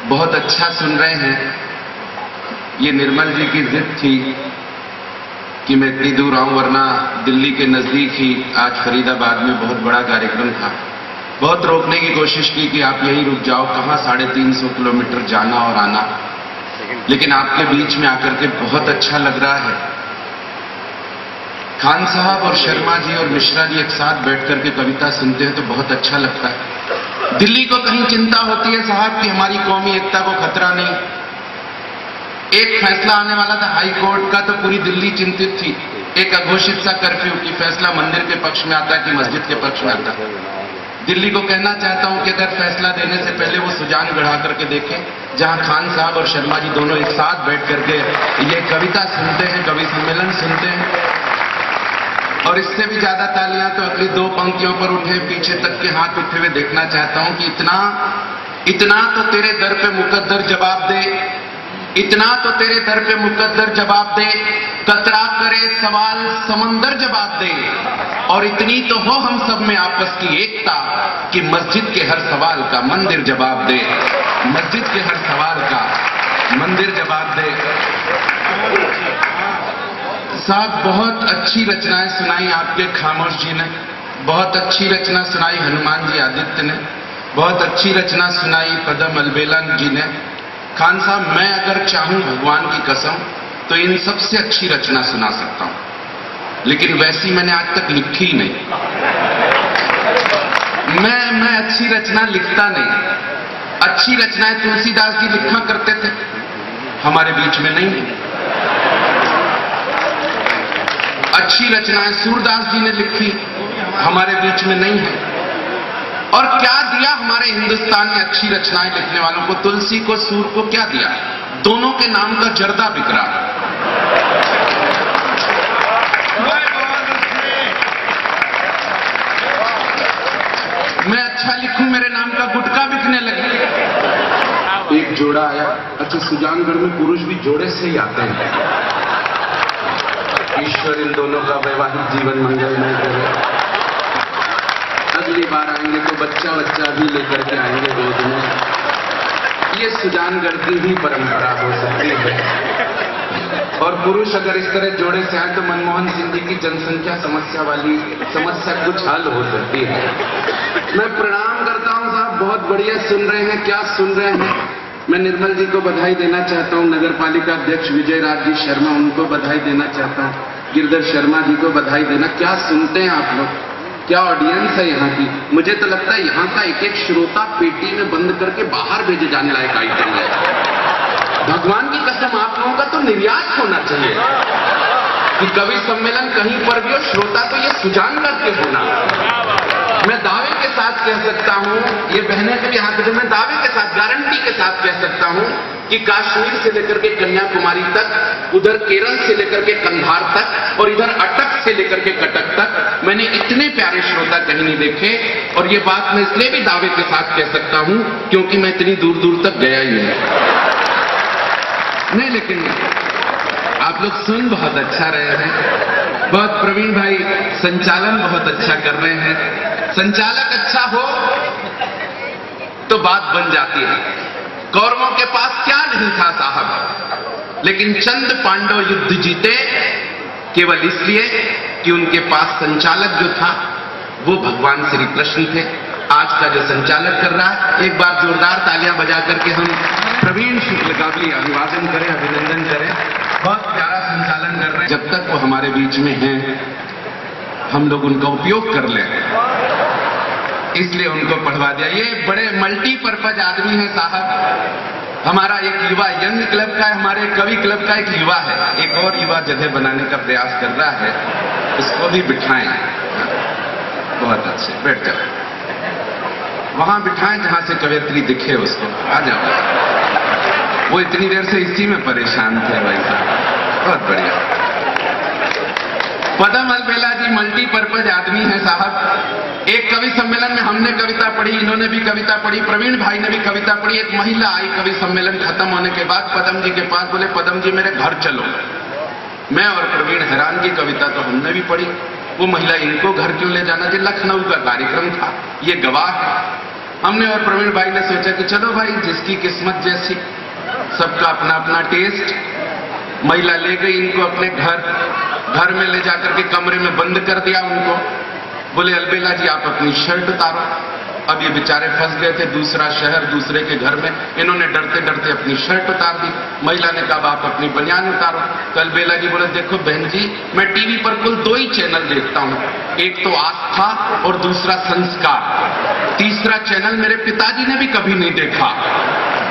बहुत अच्छा सुन रहे हैं। ये निर्मल जी की जिद थी कि मैं इतनी दूर आऊं, वरना दिल्ली के नजदीक ही आज फरीदाबाद में बहुत बड़ा कार्यक्रम था। बहुत रोकने की कोशिश की कि आप यहीं रुक जाओ, कहां 350 किलोमीटर जाना और आना, लेकिन आपके बीच में आकर के बहुत अच्छा लग रहा है। खान साहब और शर्मा जी और मिश्रा जी एक साथ बैठ करके कविता सुनते हैं तो बहुत अच्छा लगता है। दिल्ली को कहीं चिंता होती है साहब कि हमारी कौमी एकता को खतरा नहीं। एक फैसला आने वाला था हाई कोर्ट का, तो पूरी दिल्ली चिंतित थी। एक अघोषित सा कर्फ्यू की फैसला मंदिर के पक्ष में आता है कि मस्जिद के पक्ष में आता है। दिल्ली को कहना चाहता हूं कि अगर फैसला देने से पहले वो सुजान गढ़ा करके देखें, जहां खान साहब और शर्मा जी दोनों एक साथ बैठ करके ये कविता सुनते हैं, कवि सम्मेलन सुनते हैं। और इससे भी ज्यादा तालियां तो अगली 2 पंक्तियों पर उठे, पीछे तक के हाथ उठे हुए देखना चाहता हूं कि इतना तो तेरे दर पे मुकद्दर जवाब दे, इतना तो तेरे दर पे मुकद्दर जवाब दे, कतरा करे सवाल समंदर जवाब दे, और इतनी तो हो हम सब में आपस की एकता कि मस्जिद के हर सवाल का मंदिर जवाब दे, मस्जिद के हर सवाल का मंदिर जवाब दे। साहब बहुत अच्छी रचनाएं सुनाई आपके खामोश जी ने, बहुत अच्छी रचना सुनाई हनुमान जी आदित्य ने, बहुत अच्छी रचना सुनाई पदम अलबेला जी ने। खान साहब, मैं अगर चाहूं भगवान की कसम तो इन सबसे अच्छी रचना सुना सकता हूं, लेकिन वैसी मैंने आज तक लिखी ही नहीं। मैं अच्छी रचना लिखता नहीं। अच्छी रचनाएं तुलसीदास जी लिखा करते थे, हमारे बीच में नहीं है। अच्छी रचनाएं सूरदास जी ने लिखी, हमारे बीच में नहीं है। और क्या दिया हमारे हिंदुस्तान में अच्छी रचनाएं लिखने वालों को? तुलसी को, सूर को क्या दिया? दोनों के नाम का जर्दा बिक रहा। मैं अच्छा लिखूं, मेरे नाम का गुटखा बिकने लगे। एक जोड़ा आया, अच्छा सुजानगढ़ में पुरुष भी जोड़े से ही आते हैं। ईश्वर इन दोनों का वैवाहिक जीवन मंगलमय करे। अगली बार आएंगे तो बच्चा भी लेकर के आएंगे गोद में। ये सुजानगढ़ की ही परंपरा हो सकती है। और पुरुष अगर इस तरह जोड़े से आए तो मनमोहन सिंह जी की जनसंख्या समस्या वाली समस्या कुछ हल हो सकती है। मैं प्रणाम करता हूं साहब, बहुत बढ़िया सुन रहे हैं। क्या सुन रहे हैं? मैं निर्मल जी को बधाई देना चाहता हूं, नगर पालिका अध्यक्ष विजय राज जी शर्मा, उनको बधाई देना चाहता हूं, गिरधर शर्मा जी को बधाई देना। क्या सुनते हैं आप लोग, क्या ऑडियंस है यहाँ की। मुझे तो लगता है यहाँ का एक एक श्रोता पेटी में बंद करके बाहर भेजे जाने लायक आइटम है। भगवान की कसम, आप लोगों का तो निर्यात होना चाहिए कि कवि सम्मेलन कहीं पर भी हो, श्रोता तो ये सुजान करके होना। मैं दावे के साथ कह सकता हूं, ये बहने के भी हाथ में, मैं दावे के साथ, गारंटी के साथ कह सकता हूं कि कश्मीर से लेकर के कन्याकुमारी तक, उधर केरल से लेकर के कंधार तक, और इधर अटक से लेकर के कटक तक मैंने इतने प्यारे श्रोता कहीं नहीं देखे। और ये बात मैं इसलिए भी दावे के साथ कह सकता हूं क्योंकि मैं इतनी दूर दूर तक गया ही नहीं। लेकिन आप लोग सुन बहुत अच्छा रहे हैं। बहुत प्रवीण भाई संचालन बहुत अच्छा कर रहे हैं। संचालक अच्छा हो तो बात बन जाती है। कौरवों के पास क्या नहीं था साहब, लेकिन चंद पांडव युद्ध जीते केवल इसलिए कि उनके पास संचालक जो था वो भगवान श्री कृष्ण थे। आज का जो संचालक कर रहा है, एक बार जोरदार तालियां बजा करके हम प्रवीण शुक्ल का भी अभिवादन करें, अभिनंदन करें। बहुत प्यारा संचालन कर रहे हैं। जब तक वो हमारे बीच में हैं, हम लोग उनका उपयोग कर लें, इसलिए उनको पढ़वा दिया। ये बड़े मल्टीपर्पज आदमी है साहब। हमारा एक युवा यंग क्लब का है, हमारे कवि क्लब का एक युवा है, एक और युवा जगह बनाने का प्रयास कर रहा है, उसको भी बिठाएं। बहुत अच्छे, बैठ जाओ, वहां बिठाएं जहां से कवियत्री दिखे उसको। आ जाओ, वो इतनी देर से इसी में परेशान थे भाई साहब। बहुत बढ़िया। पदम अलबेला जी मल्टीपर्पज आदमी है साहब। एक कवि सम्मेलन में हमने कविता पढ़ी, इन्होंने भी कविता पढ़ी, प्रवीण भाई ने भी कविता पढ़ी। एक महिला आई कवि सम्मेलन खत्म होने के बाद पदम जी के पास, बोले पदम जी मेरे घर चलो। मैं और प्रवीण हैरान की कविता तो हमने भी पढ़ी, वो महिला इनको घर क्यों ले जाना? जी लखनऊ का कार्यक्रम था, ये गवाह है। हमने और प्रवीण भाई ने सोचा कि चलो भाई जिसकी किस्मत जैसी, सबका अपना अपना टेस्ट। महिला ले गई इनको अपने घर में ले जाकर के कमरे में बंद कर दिया उनको। बोले अलबेला जी आप अपनी शर्ट उतारो। अब ये बेचारे फंस गए थे, दूसरा शहर दूसरे के घर में। इन्होंने डरते डरते अपनी शर्ट उतार दी। महिला ने कहा आप अपनी बनियान उतारो। तो अलबेला जी बोले देखो बहन जी, मैं टीवी पर कुल 2 ही चैनल देखता हूं, एक तो आस्था और दूसरा संस्कार। तीसरा चैनल मेरे पिताजी ने भी कभी नहीं देखा।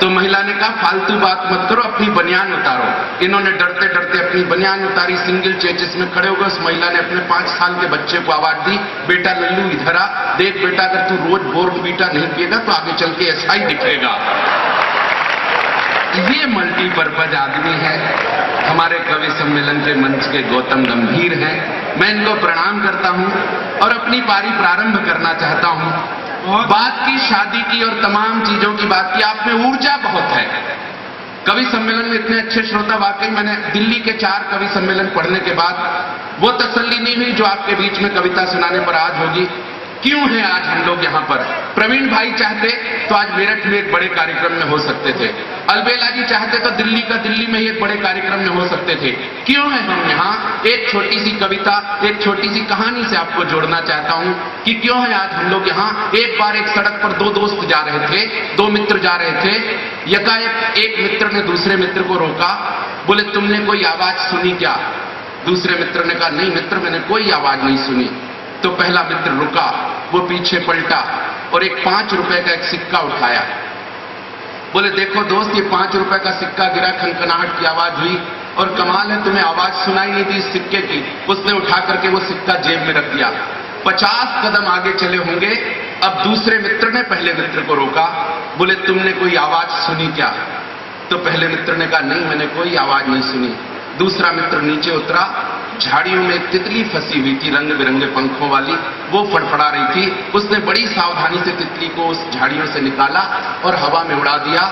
तो महिला ने कहा फालतू बात मत करो, अपनी बनियान उतारो। इन्होंने डरते डरते अपनी बनियान उतारी, सिंगल चेचिस में खड़े हो गए। उस महिला ने अपने 5 साल के बच्चे को आवाज दी, बेटा लल्लू इधर आ, देख बेटा अगर तू रोज बोर्नवीटा नहीं पिएगा तो आगे चल के ऐसा ही दिखेगा। ये मल्टीपर्पज आदमी है। हमारे कवि सम्मेलन के मंच के गौतम गंभीर हैं। मैं इनको प्रणाम करता हूं और अपनी पारी प्रारंभ करना चाहता हूं। बात की शादी की और तमाम चीजों की बात की, आप में ऊर्जा बहुत है। कवि सम्मेलन में इतने अच्छे श्रोता, वाकई मैंने दिल्ली के 4 कवि सम्मेलन पढ़ने के बाद वो तसल्ली नहीं हुई जो आपके बीच में कविता सुनाने पर आज होगी। क्यों है आज हम लोग यहां पर? प्रवीण भाई चाहते तो आज मेरठ में एक बड़े कार्यक्रम में हो सकते थे। अलबेला जी चाहते तो दिल्ली का दिल्ली में ही एक बड़े कार्यक्रम में हो सकते थे। क्यों है हम यहां? एक छोटी सी कविता, एक छोटी सी कहानी से आपको जोड़ना चाहता हूं कि क्यों है आज हम लोग यहां। एक बार एक सड़क पर 2 दोस्त जा रहे थे, 2 मित्र जा रहे थे। यकाएक एक मित्र ने दूसरे मित्र को रोका। बोले तुमने कोई आवाज सुनी क्या? दूसरे मित्र ने कहा नहीं मित्र, मैंने कोई आवाज नहीं सुनी। तो पहला मित्र रुका, वो पीछे पलटा और एक 5 रुपए का एक सिक्का उठाया। बोले देखो दोस्त, ये 5 रुपए का सिक्का गिरा, खनखनाहट की आवाज हुई और कमाल है तुम्हें आवाज सुनाई नहीं दी इस सिक्के की। उसने उठा करके वो सिक्का जेब में रख दिया। 50 कदम आगे चले होंगे। अब दूसरे मित्र ने पहले मित्र को रोका। बोले तुमने कोई आवाज सुनी क्या? तो पहले मित्र ने कहा नहीं मैंने कोई आवाज नहीं सुनी। दूसरा मित्र नीचे उतरा। झाड़ियों में एक तितली फंसी हुई थी, रंग बिरंगे पंखों वाली, वो फड़फड़ा रही थी। उसने बड़ी सावधानी से तितली को उस झाड़ियों से निकाला और हवा में उड़ा दिया।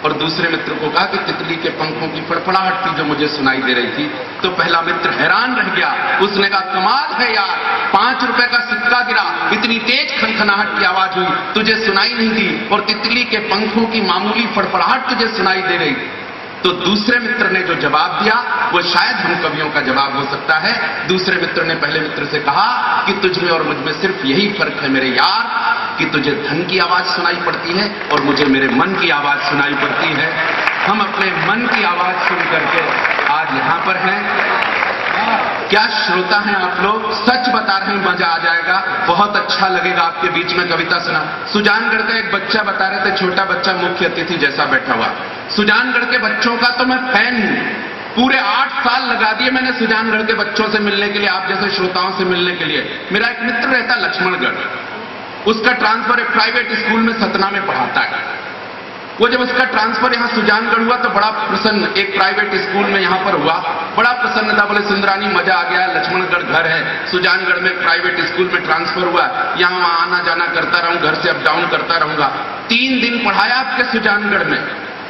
और दूसरे मित्र को कहा कि तितली के पंखों की फड़फड़ाहट थी जो मुझे सुनाई दे रही थी। तो पहला मित्र हैरान रह गया। उसने कहा कमाल है यार, 5 रुपए का सिक्का गिरा, इतनी तेज खनखनाहट की आवाज हुई, तुझे सुनाई नहीं दी, और तितली के पंखों की मामूली फड़फड़ाहट तुझे सुनाई दे रही। तो दूसरे मित्र ने जो जवाब दिया वो शायद हम कवियों का जवाब हो सकता है। दूसरे मित्र ने पहले मित्र से कहा कि तुझ में और मुझ में सिर्फ यही फर्क है मेरे यार कि तुझे धन की आवाज सुनाई पड़ती है और मुझे मेरे मन की आवाज सुनाई पड़ती है। हम अपने मन की आवाज सुन करके आज यहां पर हैं। क्या श्रोता हैं आप लोग? सच बता रहे हैं, मजा आ जाएगा, बहुत अच्छा लगेगा आपके बीच में कविता सुना। सुजानगढ़ का एक बच्चा बता रहे थे, छोटा बच्चा मुख्य अतिथि जैसा बैठा हुआ। सुजानगढ़ के बच्चों का तो मैं फैन हूं। पूरे 8 साल लगा दिए मैंने सुजानगढ़ के बच्चों से मिलने के लिए, आप जैसे श्रोताओं से मिलने के लिए। मेरा एक मित्र रहता लक्ष्मणगढ़, उसका ट्रांसफर एक प्राइवेट स्कूल में सतना में पढ़ाता है। वो जब उसका ट्रांसफर यहाँ सुजानगढ़ हुआ तो बड़ा प्रसन्न, एक प्राइवेट स्कूल में यहाँ पर हुआ, बड़ा प्रसन्न था। बोले सुंदरानी मजा आ गया, लक्ष्मणगढ़ घर है, सुजानगढ़ में प्राइवेट स्कूल में ट्रांसफर हुआ, यहाँ वहां आना जाना करता रहूं, घर से अप डाउन करता रहूंगा। 3 दिन पढ़ाया आपके सुजानगढ़ में।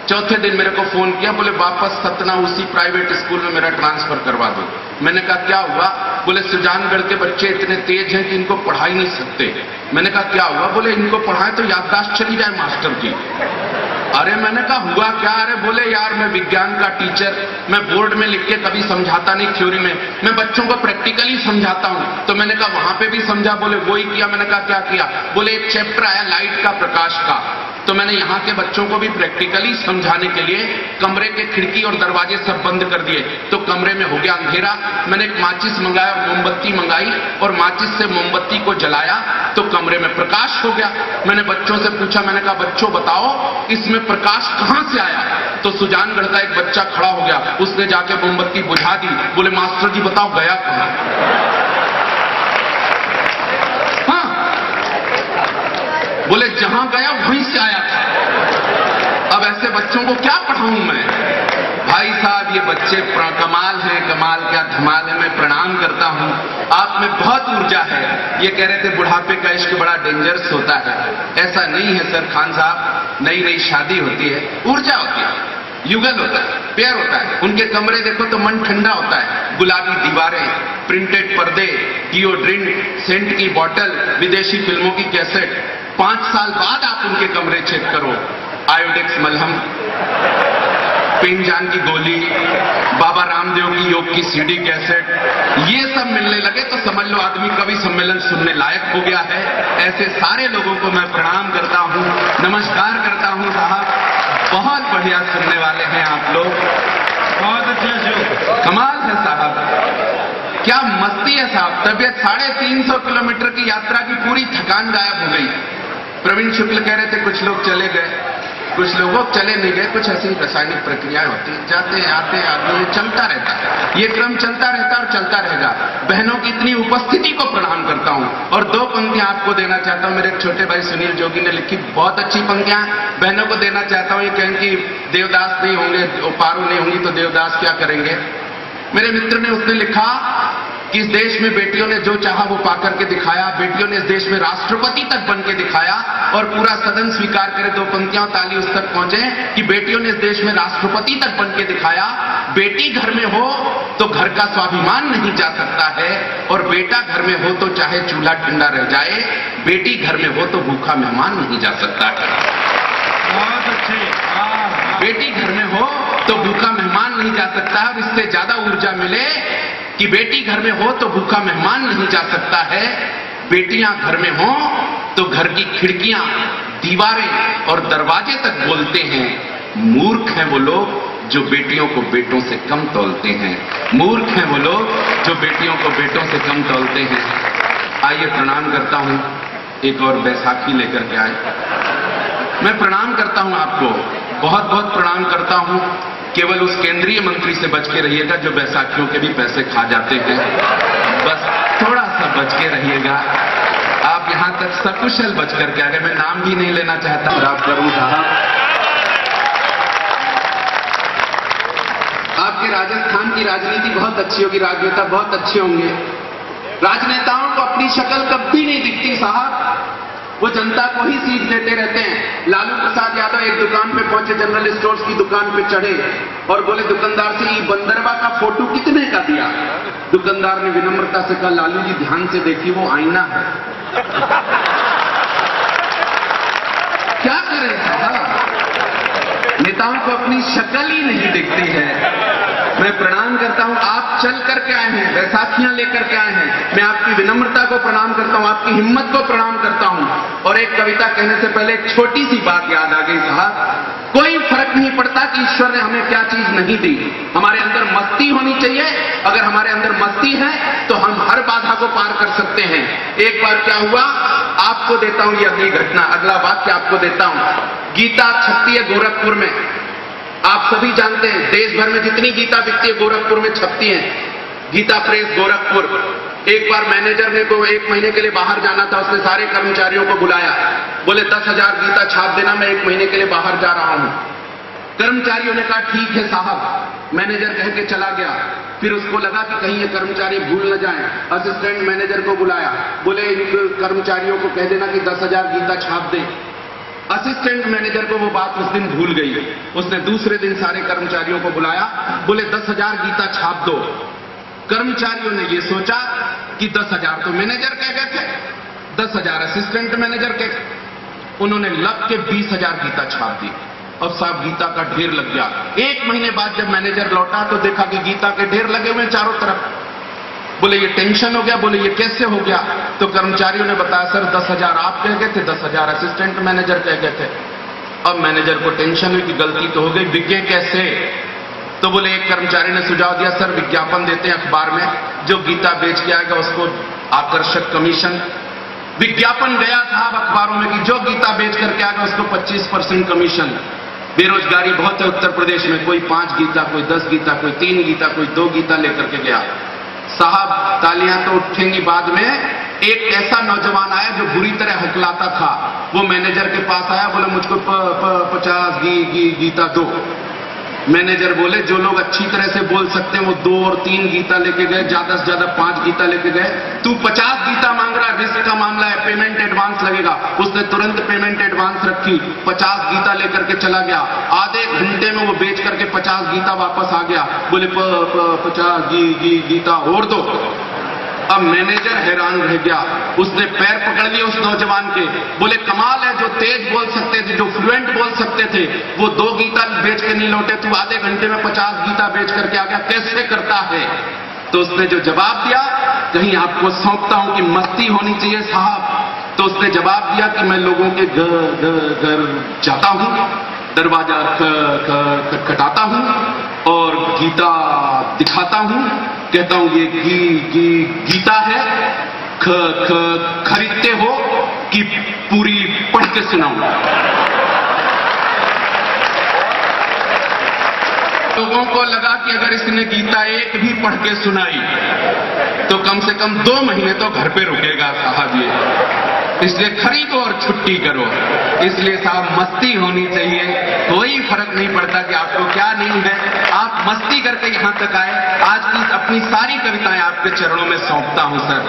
चौथे दिन मेरे को फोन किया, बोले वापस सतना उसी प्राइवेट स्कूल में मेरा ट्रांसफर करवा दो। मैंने कहा क्या हुआ? बोले सुजानगढ़ के बच्चे इतने तेज हैं कि इनको पढ़ा ही नहीं सकते। मैंने कहा क्या हुआ? बोले इनको पढ़ाएं तो याददाश्त चली जाए मास्टर की। अरे मैंने कहा हुआ क्या? अरे बोले यार मैं विज्ञान का टीचर, मैं बोर्ड में लिख के कभी समझाता नहीं थ्योरी में, मैं बच्चों को प्रैक्टिकली समझाता हूं। तो मैंने कहा वहां पे भी समझा? बोले वही किया। मैंने कहा क्या किया? बोले एक चैप्टर आया लाइट का, प्रकाश का, तो मैंने यहाँ के बच्चों को भी प्रैक्टिकली समझाने के लिए कमरे के खिड़की और दरवाजे सब बंद कर दिए, तो कमरे में हो गया अंधेरा। मैंने एक माचिस मंगाया, मोमबत्ती मंगाई और माचिस से मोमबत्ती को जलाया तो कमरे में प्रकाश हो गया। मैंने बच्चों से पूछा, मैंने कहा बच्चों बताओ इसमें प्रकाश कहां से आया? तो सुजानगढ़ का एक बच्चा खड़ा हो गया, उसने जाके मोमबत्ती बुझा दी। बोले मास्टर जी बताओ गया कहां? बोले जहां गया वहीं से आया था। अब ऐसे बच्चों को क्या पढ़ाऊं मैं? भाई साहब ये बच्चे कमाल हैं, कमाल क्या धमाल है। मैं प्रणाम करता हूं, आप में बहुत ऊर्जा है। ये कह रहे थे बुढ़ापे का इश्क बड़ा डेंजरस होता है। ऐसा नहीं है सर खान साहब, नई नई शादी होती है, ऊर्जा होती है, युगल होता है, प्यार होता है। उनके कमरे देखो तो मन ठंडा होता है, गुलाबी दीवारें, प्रिंटेड पर्दे, डिओड्रेंट, सेंट की बोतल, विदेशी फिल्मों की कैसेट। 5 साल बाद आप उनके कमरे चेक करो, आयोडेक्स मलहम, पेनजान की गोली, बाबा रामदेव की योग की सीडी कैसेट, ये सब मिलने लगे तो समझ लो आदमी कवि सम्मेलन सुनने लायक हो गया है। ऐसे सारे लोगों को मैं प्रणाम करता हूं, नमस्कार करता हूं साहब। बहुत बढ़िया सुनने वाले हैं आप लोग, बहुत अच्छे, कमाल है साहब, क्या मस्ती है साहब। तबियत 350 किलोमीटर की यात्रा की पूरी थकान गायब हो गई। प्रवीण शुक्ल कह रहे थे कुछ लोग चले गए, कुछ लोगों चले नहीं गए, कुछ ऐसी रासायनिक प्रक्रियाएं होती, जाते आते आदमी चलता रहता है, ये क्रम चलता रहता और चलता रहेगा। बहनों की इतनी उपस्थिति को प्रणाम करता हूं और 2 पंक्तियां आपको देना चाहता हूं। मेरे एक छोटे भाई सुनील जोगी ने लिखी बहुत अच्छी पंक्तियां बहनों को देना चाहता हूं। ये कहें कि देवदास नहीं होंगे, पारू नहीं होंगी तो देवदास क्या करेंगे। मेरे मित्र ने उसने लिखा कि इस देश में बेटियों ने जो चाहा वो पाकर के दिखाया, बेटियों ने इस देश में राष्ट्रपति तक बन के दिखाया और पूरा सदन स्वीकार करे। 2 पंक्तियां ताली उस तक पहुंचे कि बेटियों ने इस देश में राष्ट्रपति तक बन के दिखाया। बेटी घर में हो तो घर का स्वाभिमान नहीं जा सकता है और बेटा घर में हो तो चाहे चूल्हा ठंडा रह जाए, बेटी घर में हो तो भूखा मेहमान नहीं जा सकता है। बहुत अच्छे, बेटी घर में हो तो भूखा मेहमान नहीं जा सकता है और इससे ज्यादा ऊर्जा मिले कि बेटी घर में हो तो भूखा मेहमान नहीं जा सकता है। बेटियां घर में हो तो घर की खिड़कियां, दीवारें और दरवाजे तक बोलते हैं। मूर्ख हैं वो लोग जो बेटियों को बेटों से कम तौलते हैं। मूर्ख हैं वो लोग जो बेटियों को बेटों से कम तौलते हैं। आइए प्रणाम करता हूं, एक और बैसाखी लेकर के आए। मैं प्रणाम करता हूं आपको, बहुत बहुत प्रणाम करता हूं। केवल उस केंद्रीय मंत्री से बच के रहिएगा जो बैसाखियों के भी पैसे खा जाते हैं, बस थोड़ा सा बच के रहिएगा। आप यहां तक सकुशल बच करके आ गए, मैं नाम भी नहीं लेना चाहता, खराब करूं साहब। आपके राजस्थान की राजनीति बहुत अच्छी होगी, राजनेता बहुत अच्छे होंगे। राजनेताओं को अपनी शक्ल कभी नहीं दिखती साहब, वो जनता को ही सीट देते रहते हैं। लालू प्रसाद यादव एक दुकान पे पहुंचे, जनरल स्टोर्स की दुकान पे चढ़े और बोले दुकानदार से ये बंदरवा का फोटो कितने का दिया। दुकानदार ने विनम्रता से कहा लालू जी ध्यान से देखिए वो आईना है। क्या करें साहब, नेताओं को अपनी शक्ल ही नहीं दिखती है। मैं प्रणाम करता हूं, आप चल करके आए हैं, बैसाखियां लेकर के आए हैं। मैं आपकी विनम्रता को प्रणाम करता हूं, आपकी हिम्मत को प्रणाम करता हूं। और एक कविता कहने से पहले एक छोटी सी बात याद आ गई साहब। कोई फर्क नहीं पड़ता कि ईश्वर ने हमें क्या चीज नहीं दी, हमारे अंदर मस्ती होनी चाहिए। अगर हमारे अंदर मस्ती है तो हम हर बाधा को पार कर सकते हैं। एक बार क्या हुआ, आपको देता हूं ये अगली घटना, अगला वाक्य आपको देता हूं। गीता छपती है गोरखपुर में, आप सभी जानते हैं देश भर में जितनी गीता बिकती है गोरखपुर में छपती है। गीता प्रेस गोरखपुर। एक बार मैनेजर ने को 1 महीने के लिए बाहर जाना था, उसने सारे कर्मचारियों को बुलाया, बोले 10,000 गीता छाप देना, मैं 1 महीने के लिए बाहर जा रहा हूं। कर्मचारियों ने कहा ठीक है साहब। मैनेजर कह के चला गया। फिर उसको लगा कि कहीं ये कर्मचारी भूल न जाएं, असिस्टेंट मैनेजर को बुलाया, बोले इन कर्मचारियों को कह देना कि 10,000 गीता छाप दें। असिस्टेंट मैनेजर को वो बात उस दिन भूल गई। उसने दूसरे दिन सारे कर्मचारियों को बुलाया, बोले 10,000 गीता छाप दो। कर्मचारियों ने ये सोचा कि 10,000 तो मैनेजर कह गए थे, 10,000 असिस्टेंट मैनेजर के, उन्होंने लग के 20,000 गीता छाप दी। अब साहब गीता का ढेर लग गया। 1 महीने बाद जब मैनेजर लौटा तो देखा कि गीता के ढेर लगे हुए चारों तरफ। बोले ये टेंशन हो गया, बोले ये कैसे हो गया। तो कर्मचारियों ने बताया सर 10,000 आप कह गए थे, 10,000 असिस्टेंट मैनेजर कह गए थे। अब मैनेजर को टेंशन हुई कि गलती तो हो गई, बिके कैसे। तो बोले एक कर्मचारी ने सुझाव दिया सर विज्ञापन देते हैं अखबार में, जो गीता बेच के आएगा उसको आकर्षक कमीशन। विज्ञापन गया साहब अखबारों में कि जो गीता बेच करके आएगा उसको 25% कमीशन। बेरोजगारी बहुत है उत्तर प्रदेश में, कोई 5 गीता, कोई 10 गीता, कोई 3 गीता, कोई 2 गीता लेकर के गया। साहब तालियां तो उठेंगी बाद में। एक ऐसा नौजवान आया जो बुरी तरह हकलाता था, वो मैनेजर के पास आया, बोले मुझको 50 गीता दो। मैनेजर बोले जो लोग अच्छी तरह से बोल सकते हैं वो 2 और 3 गीता लेके गए, ज्यादा से ज्यादा 5 गीता लेके गए। तू 50 गीता मांग रहा है, रिस्क का मामला है, पेमेंट एडवांस लगेगा। उसने तुरंत पेमेंट एडवांस रखी, 50 गीता लेकर के चला गया। आधे घंटे में वो बेच करके 50 गीता वापस आ गया। बोले 50 गीता और दो। अब मैनेजर हैरान रह गया, उसने पैर पकड़ लिए उस नौजवान के, बोले कमाल है, जो तेज बोल सकते थे, जो फ्लुएंट बोल सकते थे, वो 2 गीता बेच के नहीं लौटे, तू आधे घंटे में 50 गीता बेच करके आ गया, कैसे करता है? तो उसने जो जवाब दिया, कहीं आपको सौंपता हूं कि मस्ती होनी चाहिए साहब। तो उसने जवाब दिया कि मैं लोगों के घर जाता हूं, दरवाजा खटखटाता हूं और गीता दिखाता हूं, कहता हूं ये गीता है, खरीदते हो कि पूरी पढ़ के सुनाऊं? लोगों को लगा कि अगर इसने गीता एक भी पढ़ के सुनाई तो कम से कम 2 महीने तो घर पे रुकेगा साहब ये, इसलिए खरीदो और छुट्टी करो। इसलिए साहब मस्ती होनी चाहिए, कोई फर्क नहीं पड़ता कि आपको क्या नहीं है, आप मस्ती करके यहां तक आए। आज की अपनी सारी कविताएं आपके चरणों में सौंपता हूं सर।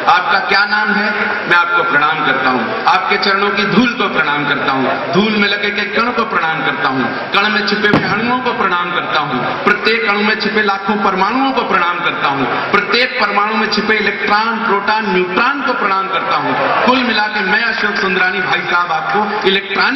आपका क्या नाम है? मैं आपको प्रणाम करता हूं, आपके चरणों की धूल को प्रणाम करता हूं, धूल में लगे के कण को प्रणाम करता हूं, कण में छिपे हुए अणुओं को प्रणाम करता हूं, प्रत्येक अणु में छिपे लाखों परमाणुओं को प्रणाम करता हूं, प्रत्येक परमाणु में छिपे इलेक्ट्रॉन, प्रोटॉन, न्यूट्रॉन को प्रणाम करता हूं। कुल मिला के मैं अशोक सुंदरानी भाई साहब आपको इलेक्ट्रॉनिक